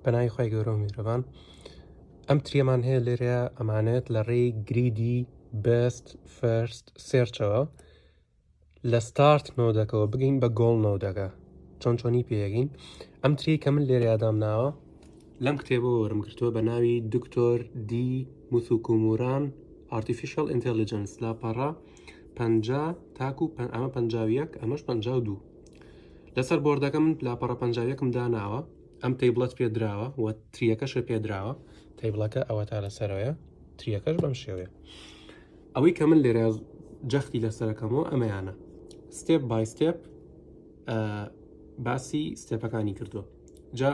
بەناوی خۆی گەورە و میهرەبان ئەم تریەمان هەیە لێرە ئەمانێت لە ڕێی گریدی بست فەرست سێرچەوە لە ستارت نۆدەکەەوە بگەین بە گۆڵ نۆدەکە چۆنی پێگەین ئەم تری کە من لێرە یادامناوە لەم کتێبەوە وەرم کردووە بە ناوی دکتۆر دی موسوکوموران ئارتیفیشەل ئینتەلیجەنس لاپەڕە 50 تاکو ئەمە 51 ئەمەش 52 لەسەر بۆردەکە من لاپەڕە 51م داناوە ئەم تەیبڵەت پێدراوە و تریەکەش پێدراوە تەیبڵەکە ئەوە تا لەسەرەوەیە تریەکەش بەم شێوەیە ئەوەی کە من لێرە جەختی لەسەرەکەمەوە ئەمەیانە ستێپ بای ستێپ باسی ستێپەکانی کردووە جا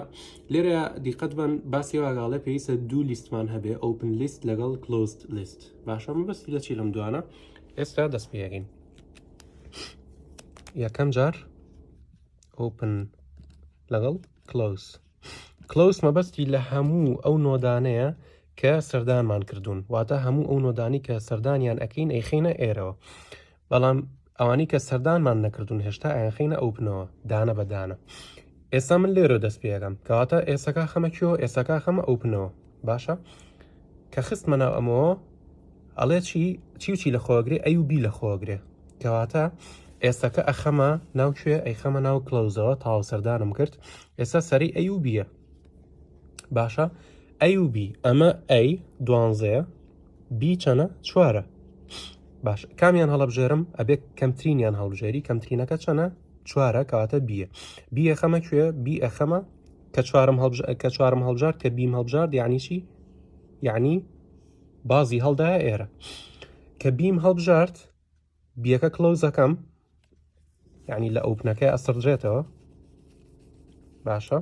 لێرە دیقەت بن باسی واگاڵە پێویستە دوو لیستمان هەبێ ئۆپن لیست لەگەڵ کلۆزد لیست باشە من بەستی لە چی لەم دوانە ئێستا دەست پێگەین یەکەم جار ئۆپن لەگەڵ کلۆز مەبەستی لە هەموو ئەو نۆدانەیە کە سەردانمان کردوون واتە هەموو ئەو نۆدانی کە سەردانیان ئەکەین ئەیخینە ئێرەوە بەڵام ئەوانی کە سەردانمان نەکردوون هێشتا ئەیخینە ئۆپنەوە دانە بەدانە ئێستا من لێرە دەست پێگەم کەواتە ئێسەکە خەمەکیەوە ئێسەکە خەمە ئۆپنەوە باشە کە خستمە ناو ئەمەوە ئەڵێ چی لە خۆگرێ ئەی و بی لە خۆگرێ کەواتە ئێستاکە ئەخەمە ناوکوێ ئەیخەمە ناو کلۆزەوە تاو سەردانم کرد ئێستا سەری ئەی و بیە باشە ئەی و بی ئەمە ئەی 12 بی چەنە 4 باش کامیان هەڵەبژێرم ئەبێ کەمترینیان هەڵبژێری کەمترینەکە چەنە 4 کەواتە بیە بی ئەخەمە کوێ بی ئەخەمە کە چوارم هەڵبژار کە بیم هەڵبژار یعنی چی یعنی بازی هەڵدایە ئێرە کە بیم هەڵبژارت بیەکە کلۆزەکەم یعنی لە ئۆپنەکە ئەسڕدرێتەوە باشە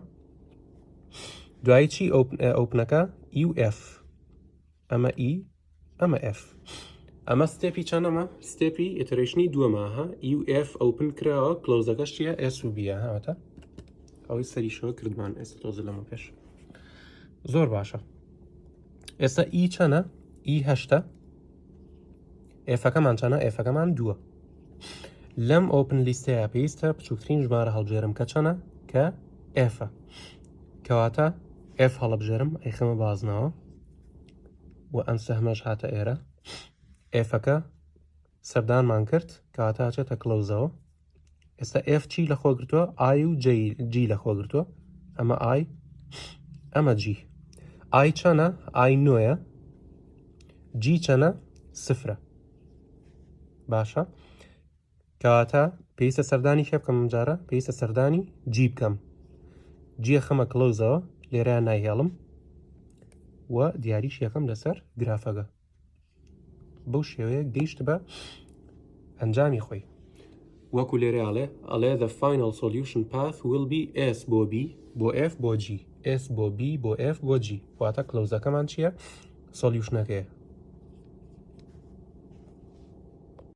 دوایی چی ئۆپنەکە ئی و ئف ئەمە ئی ئەمە ئف ئەمە ستێپی چەندەمە ستێپی ئیترێشنی دووەماها ئی و ئف ئۆپن کراوە کلۆزەکەش چیە ئس و بیە هاتە ئەوەی سەریشەوە کردمان ئێستا تۆزە لەمە پێش زۆر باشە ئێستا ئی چەنە ئی هەشتە ئێفەکەمان چەنە ئێفەکەمان دووە لەم ئۆپن لیستەیە پێویستە بچووکترین ژمارە هەڵبژێرم کە چەنە کە ئێفە کەواتە ئف هەڵبژێرم ئەیخەمە بازنەوە و ئەم سەهمەش هاتە ئێرە ئێفەکە سەردانمان کرد کەواتە هاچێتە کلۆزەوە ئێستا ئف چی لە خۆگرتووە ئای و جی لە خۆگرتووە ئەمە ئای ئەمە جی ئای چەنە ئای نوێە جی چەنە سفرە باشە کەواتە پێویستە سەردانی کێ بکەم جارە پێویستە سەردانی جی بکەم جیە خەمە کلۆزەوە لێرە نایهێڵم و دیاریش یەکەم لەسەر گرافەکە بەو شێوەیە گەیشت بە ئەنجامی خۆی وەکو لێرە ئەڵێ the final solution path will be s بۆ b بۆ f بۆ g s بۆ b بۆ f بۆ g واتە کلۆزەکەمان چییە سۆلیوشنەکەیە